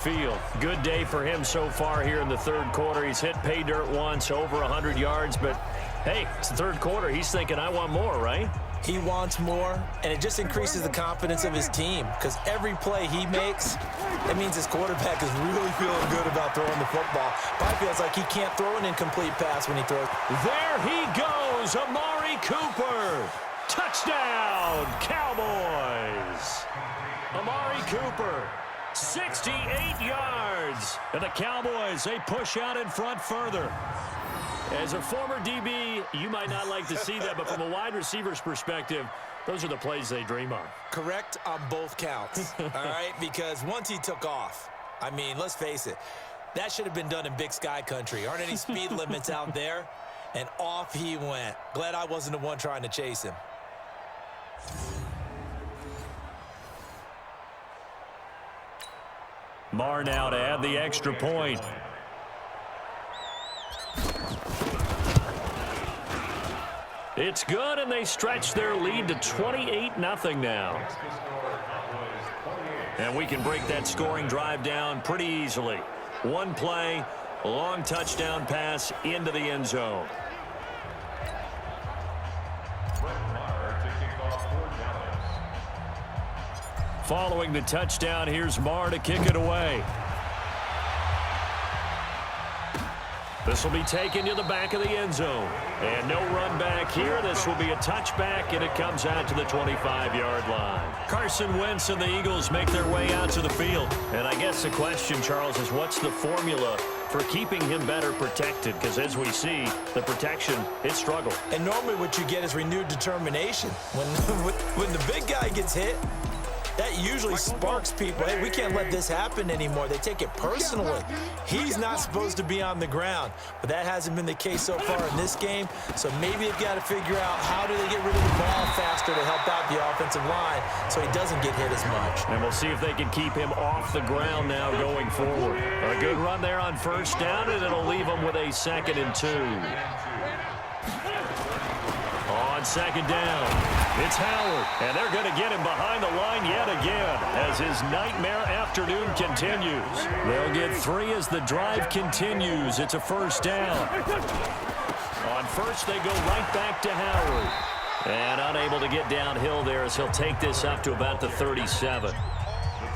Field. Good day for him so far here in the third quarter. He's hit pay dirt once, over 100 yards, but hey, it's the third quarter. He's thinking, I want more, right? He wants more, and it just increases the confidence of his team because every play he makes, it means his quarterback is really feeling good about throwing the football. Probably feels like he can't throw an incomplete pass when he throws. There he goes, Amari Cooper. Touchdown, Cowboys. Amari Cooper. 68 yards. And the Cowboys, they push out in front further. As a former DB, you might not like to see that, but from a wide receiver's perspective, those are the plays they dream of. Correct on both counts, all right? Because once he took off, I mean, let's face it, that should have been done in Big Sky country. Aren't any speed limits out there? And off he went. Glad I wasn't the one trying to chase him. Marr now to add the extra point. It's good, and they stretch their lead to 28-0 now. And we can break that scoring drive down pretty easily. One play, a long touchdown pass into the end zone. Following the touchdown, here's Marr to kick it away. This will be taken to the back of the end zone. And no run back here. This will be a touchback, and it comes out to the 25-yard line. Carson Wentz and the Eagles make their way out to the field. And I guess the question, Charles, is what's the formula for keeping him better protected? Because as we see, the protection, it struggled. And normally what you get is renewed determination. When the big guy gets hit, that usually sparks people. Hey, we can't let this happen anymore. They take it personally. He's not supposed to be on the ground, but that hasn't been the case so far in this game. So maybe they've got to figure out how do they get rid of the ball faster to help out the offensive line so he doesn't get hit as much. And we'll see if they can keep him off the ground now going forward. A good run there on first down, and it'll leave him with a 2nd and 2. On second down, it's Howard, and they're going to get him behind the line yet again as his nightmare afternoon continues. They'll get 3 as the drive continues. It's a first down. On first, they go right back to Howard. And unable to get downhill there as he'll take this up to about the 37.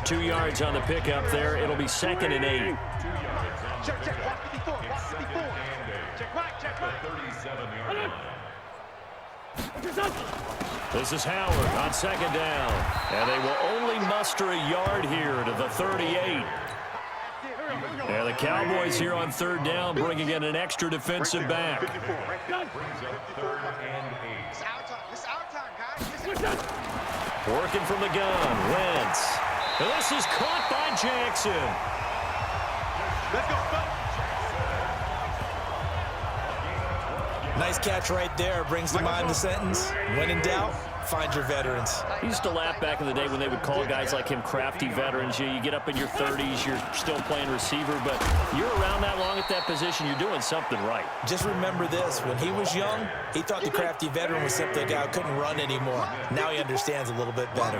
2 yards on the pickup there. It'll be 2nd and 8. This is Howard on second down. And they will only muster a yard here to the 38. And the Cowboys here on third down bringing in an extra defensive back. Working from the gun, Wentz. And this is caught by Jackson. Let's go, Nice catch right there. Brings to mind the sentence, when in doubt, find your veterans. I used to laugh back in the day when they would call guys like him crafty veterans. You get up in your 30s, you're still playing receiver, but you're around that long at that position, you're doing something right. Just remember this. When he was young, he thought the crafty veteran was simply a guy who couldn't run anymore. Now he understands a little bit better.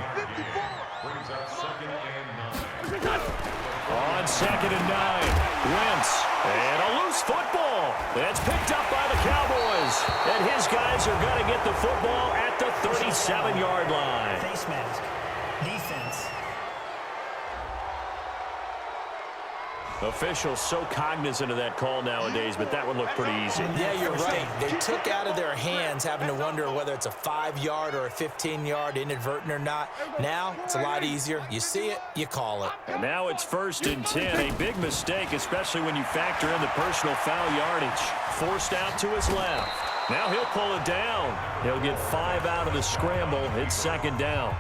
On 2nd and 9, Wentz, and a loose football. That's picked up by the Cowboys, and his guys are going to get the football at the 37-yard line. Face mask, defense. Officials so cognizant of that call nowadays, but that one looked pretty easy. Yeah, you're right. They took out of their hands having to wonder whether it's a 5-yard or a 15-yard inadvertent or not. Now, it's a lot easier. You see it, you call it. And now it's 1st and 10. A big mistake, especially when you factor in the personal foul yardage. Forced out to his left. Now he'll pull it down. He'll get 5 out of the scramble. It's 2nd down.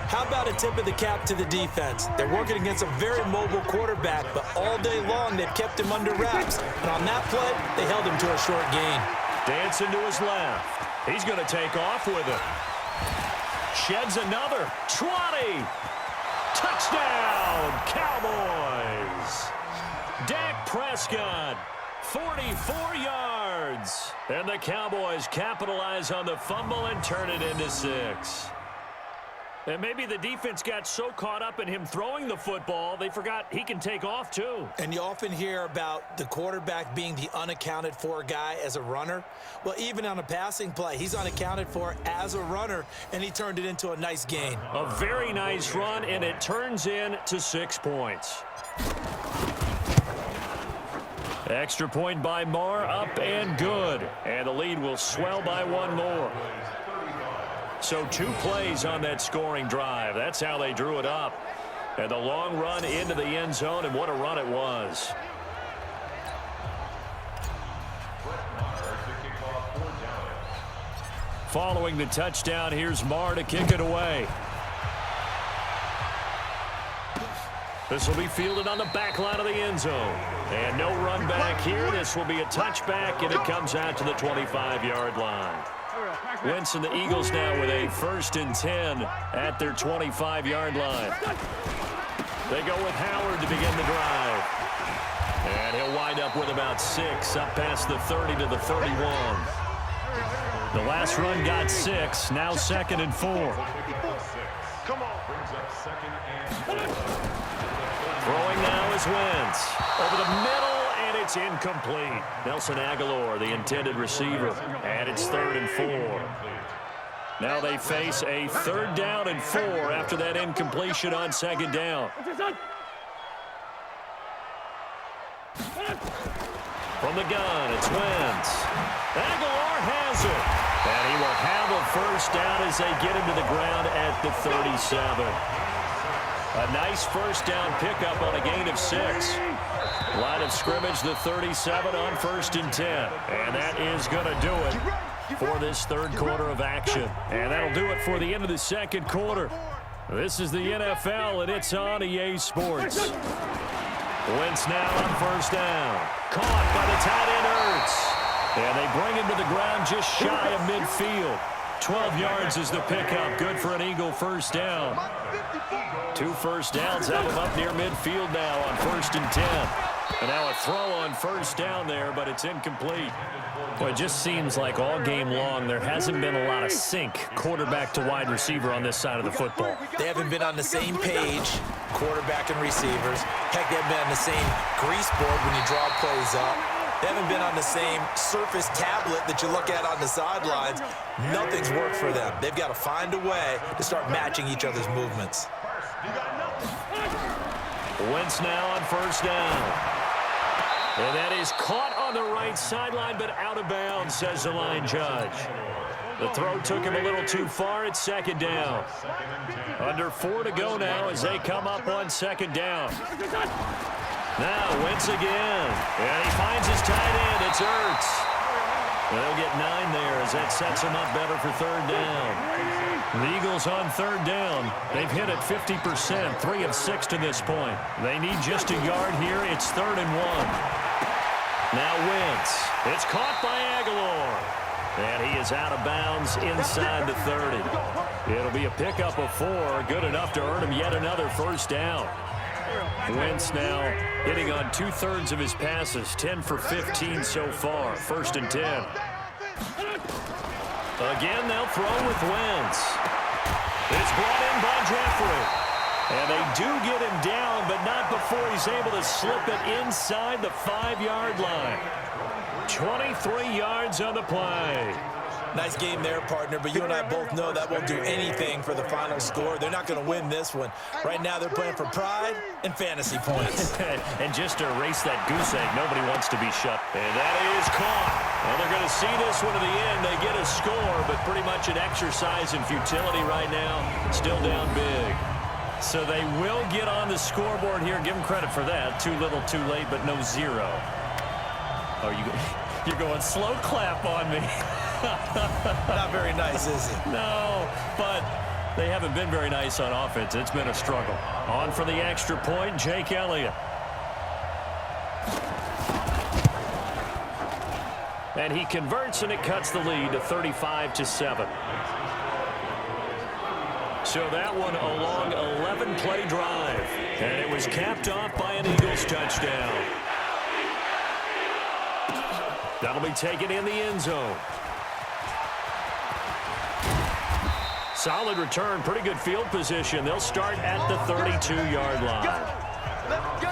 How about a tip of the cap to the defense? They're working against a very mobile quarterback, but all day long they've kept him under wraps. And on that play, they held him to a short gain. Dancing to his left. He's going to take off with it. Sheds another. 20. Touchdown, Cowboys. Dak Prescott, 44 yards. And the Cowboys capitalize on the fumble and turn it into 6. And maybe the defense got so caught up in him throwing the football, they forgot he can take off too. And you often hear about the quarterback being the unaccounted for guy as a runner. Well, even on a passing play, he's unaccounted for as a runner, and he turned it into a nice gain. A very nice run, and it turns into 6 points. Extra point by Marr, up and good. And the lead will swell by 1 more. So 2 plays on that scoring drive. That's how they drew it up. And the long run into the end zone, and what a run it was. Following the touchdown, here's Marr to kick it away. This will be fielded on the back line of the end zone. And no run back here. This will be a touchback, and it comes out to the 25-yard line. Wentz and the Eagles now with a 1st and 10 at their 25-yard line. They go with Howard to begin the drive. And he'll wind up with about 6 up past the 30 to the 31. The last run got 6. Now 2nd and 4. Come on. Brings up 2nd and 4. Throwing now is Wentz. Over the middle, and it's incomplete. Nelson Aguilar, the intended receiver. And it's 3rd and 4. Now they face a 3rd down and 4 after that incompletion on 2nd down. From the gun, it's Wentz. Aguilar has it. And he will have a 1st down as they get him to the ground at the 37. A nice 1st down pickup on a gain of 6. Line of scrimmage, the 37 on 1st and 10. And that is going to do it for this 3rd quarter of action. And that'll do it for the end of the 2nd quarter. This is the NFL, and it's on EA Sports. Wentz now on 1st down. Caught by the tight end, Ertz. And they bring him to the ground just shy of midfield. 12 yards is the pickup. Good for an Eagle 1st down. 2 1st downs have him up near midfield now on 1st and 10. And now a throw on 1st down there, but it's incomplete. Well, it just seems like all game long there hasn't been a lot of sync quarterback to wide receiver on this side of the football. They haven't been on the same page, quarterback and receivers. Heck, they haven't been on the same grease board when you draw plays up. They haven't been on the same surface tablet that you look at on the sidelines. Nothing's worked for them. They've got to find a way to start matching each other's movements. Wentz now on 1st down. And that is caught on the right sideline, but out of bounds, says the line judge. The throw took him a little too far at 2nd down. Under 4 to go now as they come up on 2nd down. Now Wentz again. And he finds his tight end. It's Ertz. And they'll get 9 there as that sets him up better for 3rd down. The Eagles on 3rd down. They've hit it 50%, 3 of 6 to this point. They need just a yard here. It's 3rd and 1. Now Wentz. It's caught by Aguilar. And he is out of bounds inside the 30. It'll be a pickup of 4, good enough to earn him yet another 1st down. Wentz now hitting on 2/3 of his passes, 10 for 15 so far. 1st and 10. Again, they'll throw with Wentz. It's brought in by Jeffrey. And they do get him down, but not before he's able to slip it inside the 5-yard line. 23 yards on the play. Nice game there, partner, but you and I both know that won't do anything for the final score. They're not going to win this one. Right now, they're playing for pride and fantasy points. And just to erase that goose egg, nobody wants to be shut. And that is caught. Well, they're going to see this one to the end. They get a score, but pretty much an exercise in futility right now. Still down big. So they will get on the scoreboard here. Give them credit for that. Too little, too late, but no 0. Oh, you're going slow clap on me. Not very nice, is it? No, but they haven't been very nice on offense. It's been a struggle. On for the extra point, Jake Elliott. And he converts, and it cuts the lead to 35-7. So that one a long 11-play drive. And it was capped off by an Eagles touchdown. That'll be taken in the end zone. solid return, pretty good field position. They'll start at the 32-yard line. Let's go.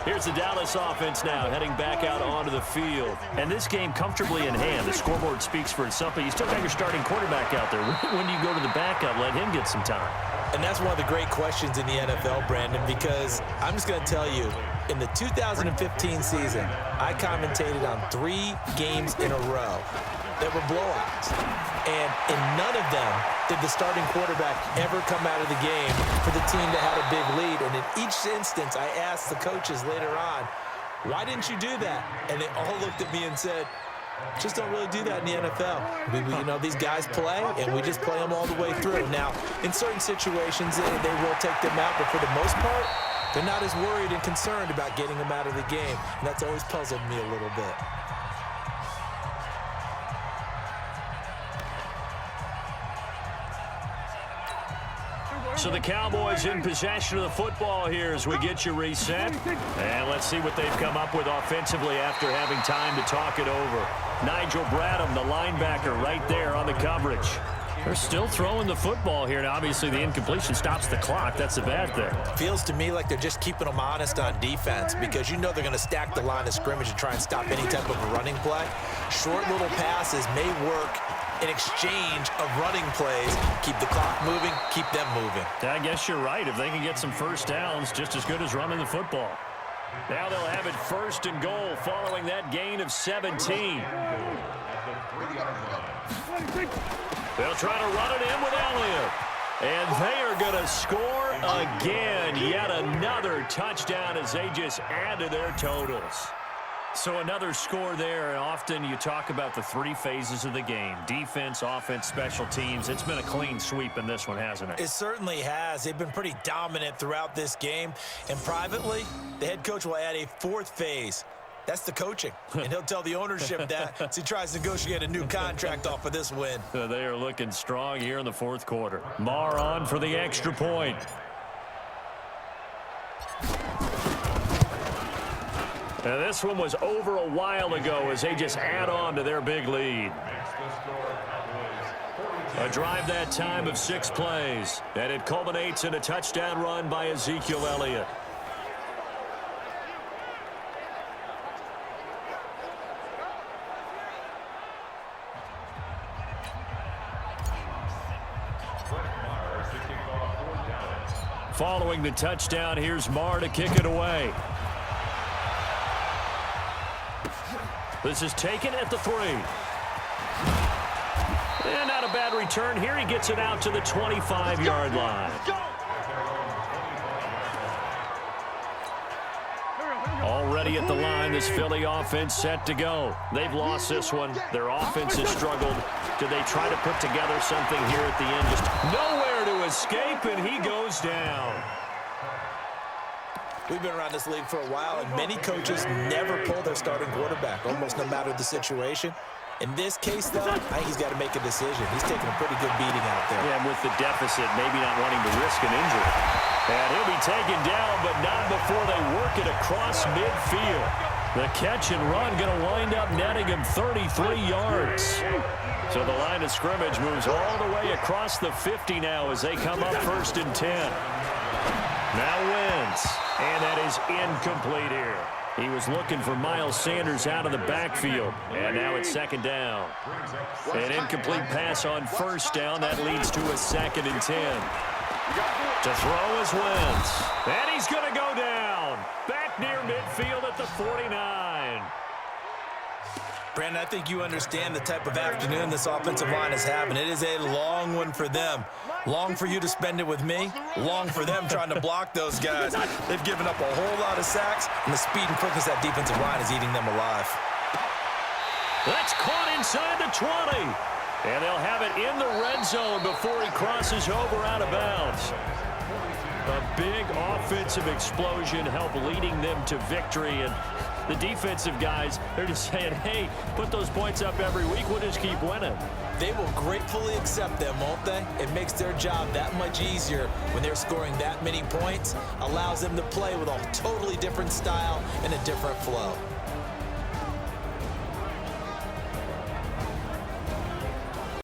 Here's the Dallas offense now, heading back out onto the field. And this game comfortably in hand. The scoreboard speaks for itself, but you still got your starting quarterback out there. When do you go to the backup? Let him get some time. And that's one of the great questions in the NFL, Brandon, because I'm just going to tell you, in the 2015 season, I commentated on 3 games in a row that were blowouts. And in none of them did the starting quarterback ever come out of the game for the team that had a big lead. And in each instance, I asked the coaches later on, why didn't you do that? And they all looked at me and said, just don't really do that in the NFL. These guys play, and we just play them all the way through. Now, in certain situations, they will take them out, but for the most part, they're not as worried and concerned about getting them out of the game. And that's always puzzled me a little bit. So the Cowboys in possession of the football here as we get you reset. And let's see what they've come up with offensively after having time to talk it over. Nigel Bradham, the linebacker, right there on the coverage. They're still throwing the football here. Now, obviously, the incompletion stops the clock. That's the bad thing. Feels to me like they're just keeping them honest on defense because they're going to stack the line of scrimmage and try and stop any type of a running play. Short little passes may work in exchange of running plays. Keep the clock moving, keep them moving. I guess you're right. If they can get some first downs, just as good as running the football. Now they'll have it 1st and goal following that gain of 17. They'll try to run it in with Elliott. And they are going to score again. Yet another touchdown as they just add to their totals. So another score there, and often you talk about the 3 phases of the game. Defense, offense, special teams. It's been a clean sweep in this one, hasn't it? It certainly has. They've been pretty dominant throughout this game. And privately, the head coach will add a 4th phase. That's the coaching. And he'll tell the ownership that as he tries to negotiate a new contract off of this win. They are looking strong here in the 4th quarter. Marr on for the extra point. Now this one was over a while ago as they just add on to their big lead. A drive that time of 6 plays, and it culminates in a touchdown run by Ezekiel Elliott. Following the touchdown, here's Marr to kick it away. This is taken at the 3. And not a bad return here. He gets it out to the 25-yard line. Already at the line, this Philly offense set to go. They've lost this one. Their offense has struggled. Do they try to put together something here at the end? Just nowhere to escape, and he goes down. We've been around this league for a while, and many coaches never pull their starting quarterback, almost no matter the situation. In this case, though, I think he's got to make a decision. He's taking a pretty good beating out there. Yeah, and with the deficit, maybe not wanting to risk an injury. And he'll be taken down, but not before they work it across midfield. The catch and run going to wind up netting him 33 yards. So the line of scrimmage moves all the way across the 50 now as they come up 1st and 10. Now wins, and that is incomplete here. He was looking for Miles Sanders out of the backfield, and now it's 2nd down. An incomplete pass on 1st down. That leads to a 2nd and 10. To throw is Wentz, and he's going to go down. Back near midfield at the 49. Brandon, I think you understand the type of afternoon this offensive line is having. It is a long one for them. Long for you to spend it with me. Long for them trying to block those guys. They've given up a whole lot of sacks, and the speed and quickness of that defensive line is eating them alive. That's caught inside the 20. And they'll have it in the red zone before he crosses over out of bounds. A big offensive explosion helped leading them to victory. And the defensive guys, they're just saying, hey, put those points up every week. We'll just keep winning. They will gratefully accept them, won't they? It makes their job that much easier when they're scoring that many points. Allows them to play with a totally different style and a different flow.